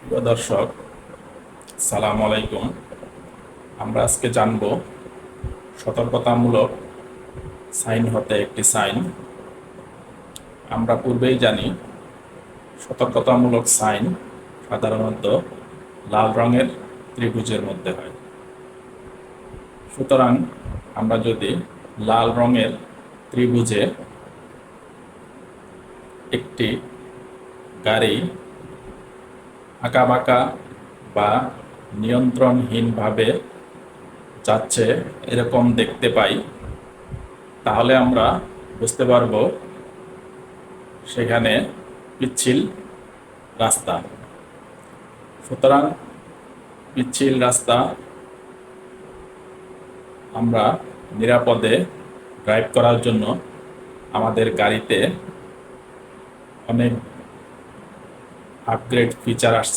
প্রিয় দর্শক, সালাম আলাইকুম। আমরা আজকে জানব সতর্কতামূলক সাইন হতে একটি সাইন। আমরা পূর্বেই জানি সতর্কতামূলক সাইন সাধারণত লাল রঙের ত্রিভুজের মধ্যে হয়। সুতরাং আমরা যদি লাল রঙের ত্রিভুজে একটি গাড়ি আঁকাবাঁকা বা নিয়ন্ত্রণহীনভাবে যাচ্ছে এরকম দেখতে পাই, তাহলে আমরা বুঝতে পারব সেখানে পিচ্ছিল রাস্তা। সুতরাং পিচ্ছিল রাস্তা আমরা নিরাপদে ড্রাইভ করার জন্য আমাদের গাড়িতে অনেক আপগ্রেড ফিচার আসছে।